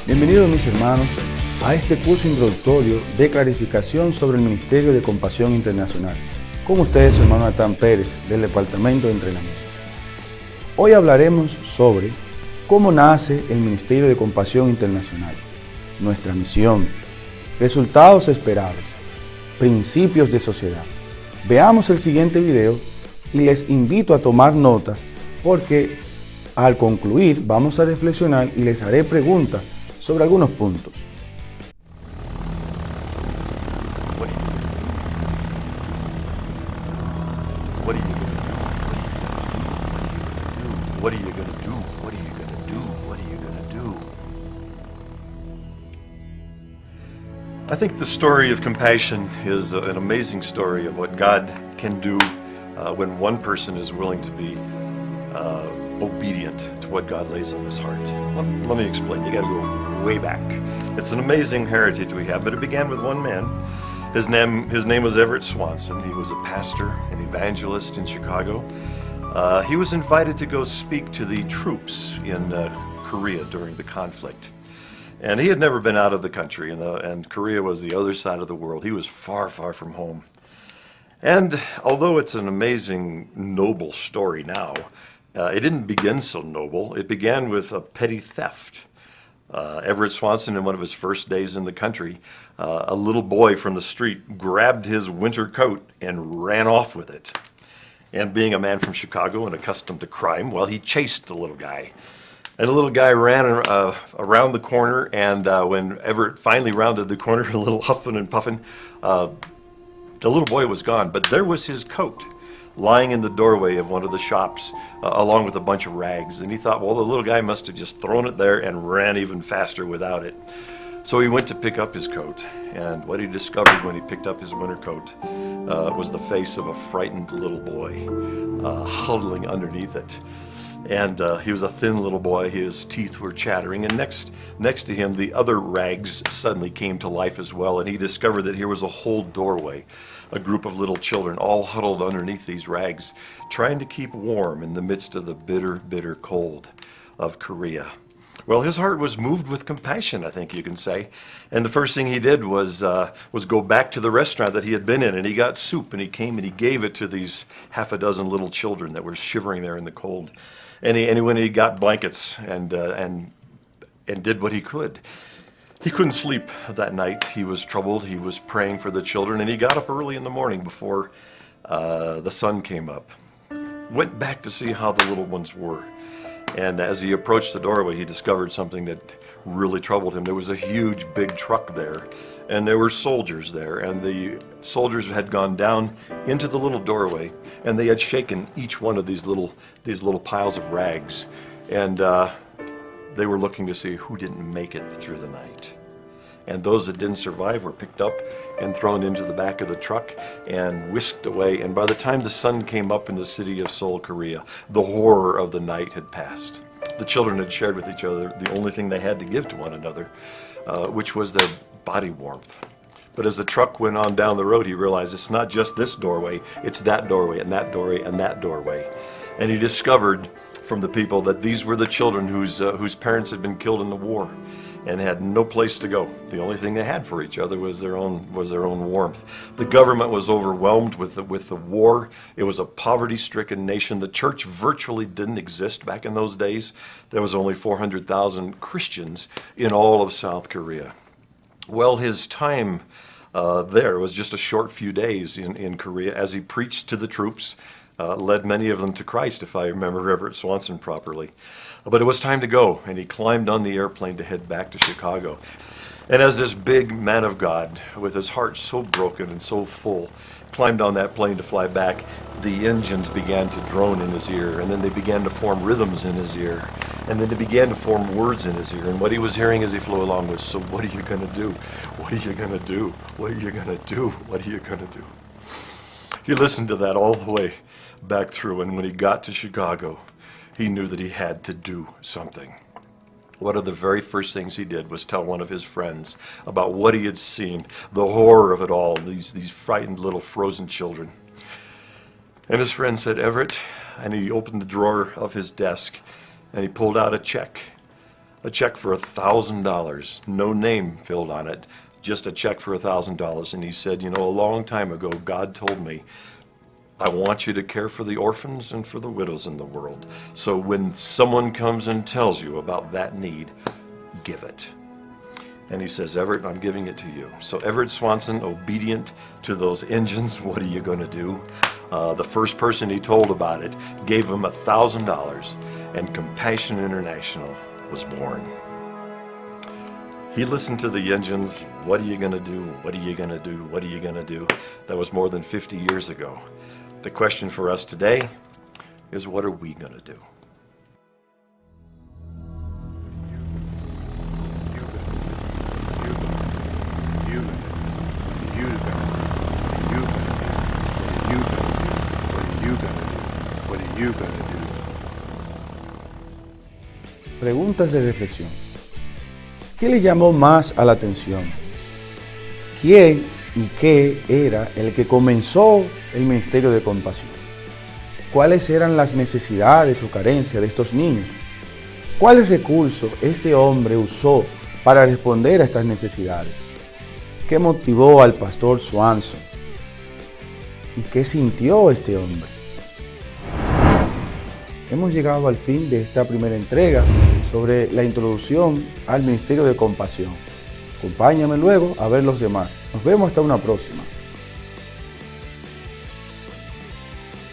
Bienvenidos mis hermanos a este curso introductorio de clarificación sobre el Ministerio de Compasión Internacional. Con ustedes, hermano Natán Pérez, del Departamento de Entrenamiento. Hoy hablaremos sobre cómo nace el Ministerio de Compasión Internacional, nuestra misión, resultados esperados, principios de sociedad. Veamos el siguiente video y les invito a tomar notas porque al concluir vamos a reflexionar y les haré preguntas sobre algunos puntos. What are you going to do? What are you going to do? What are you going to do? I think the story of compassion is an amazing story of what God can do when one person is willing to be obedient to what God lays on his heart. Let me explain. You got to go way back. It's an amazing heritage we have, but it began with one man. His name was Everett Swanson. He was a pastor, an evangelist in Chicago. He was invited to go speak to the troops in Korea during the conflict. And he had never been out of the country, and Korea was the other side of the world. He was far, far from home. And although it's an amazing, noble story now, it didn't begin so noble. It began with a petty theft. Everett Swanson, in one of his first days in the country, a little boy from the street grabbed his winter coat and ran off with it. And being a man from Chicago and accustomed to crime, well, he chased the little guy. And the little guy ran around the corner, and when Everett finally rounded the corner, a little huffing and puffing, the little boy was gone. But there was his coat lying in the doorway of one of the shops, along with a bunch of rags. And he thought, well, the little guy must have just thrown it there and ran even faster without it. So he went to pick up his coat, and what he discovered when he picked up his winter coat was the face of a frightened little boy huddling underneath it. And he was a thin little boy. His teeth were chattering, and next to him, the other rags suddenly came to life as well, and he discovered that here was a whole doorway, a group of little children all huddled underneath these rags, trying to keep warm in the midst of the bitter, bitter cold of Korea. Well, his heart was moved with compassion, I think you can say. And the first thing he did was go back to the restaurant that he had been in, and he got soup, and he came and he gave it to these half a dozen little children that were shivering there in the cold. And he went and he got blankets and did what he could. He couldn't sleep that night. He was troubled. He was praying for the children, and he got up early in the morning before the sun came up. Went back to see how the little ones were. And as he approached the doorway, he discovered something that really troubled him. There was a huge, big truck there, and there were soldiers there, and the soldiers had gone down into the little doorway, and they had shaken each one of these little piles of rags, and they were looking to see who didn't make it through the night. And those that didn't survive were picked up and thrown into the back of the truck and whisked away. And by the time the sun came up in the city of Seoul, Korea, the horror of the night had passed. The children had shared with each other the only thing they had to give to one another, which was their body warmth. But as the truck went on down the road, he realized it's not just this doorway, it's that doorway and that doorway and that doorway. And he discovered from the people that these were the children whose parents had been killed in the war and had no place to go. The only thing they had for each other was their own warmth. The government was overwhelmed with the war. It was a poverty-stricken nation. The church virtually didn't exist back in those days. There was only 400,000 Christians in all of South Korea. Well, his time there was just a short few days in Korea as he preached to the troops, led many of them to Christ, if I remember Everett Swanson properly. But it was time to go, and he climbed on the airplane to head back to Chicago. And as this big man of God, with his heart so broken and so full, climbed on that plane to fly back, the engines began to drone in his ear, and then they began to form rhythms in his ear, and then they began to form words in his ear. And what he was hearing as he flew along was, so what are you going to do? What are you going to do? What are you going to do? What are you going to do? He listened to that all the way back through, and when he got to Chicago, he knew that he had to do something. One of the very first things he did was tell one of his friends about what he had seen, the horror of it all, these frightened little frozen children. And his friend said, Everett, and he opened the drawer of his desk and he pulled out a check a check for $1,000, no name filled on it, just a check for $1,000. And he said, you know, a long time ago, God told me, I want you to care for the orphans and for the widows in the world. So when someone comes and tells you about that need, give it. And he says, Everett, I'm giving it to you. So Everett Swanson, obedient to those engines, what are you going to do? The first person he told about it gave him $1,000, and Compassion International was born. He listened to the engines, what are you going to do? What are you going to do? What are you going to do? That was more than 50 years ago. The question for us today is, what are we going to do? Preguntas de reflexión. ¿Qué le llamó más a la atención? ¿Quién y qué era el que comenzó el Ministerio de Compasión? ¿Cuáles eran las necesidades o carencias de estos niños? ¿Cuáles recursos este hombre usó para responder a estas necesidades? ¿Qué motivó al pastor Swanson? ¿Y qué sintió este hombre? Hemos llegado al fin de esta primera entrega sobre la introducción al Ministerio de Compasión. Acompáñame luego a ver los demás. Nos vemos hasta una próxima.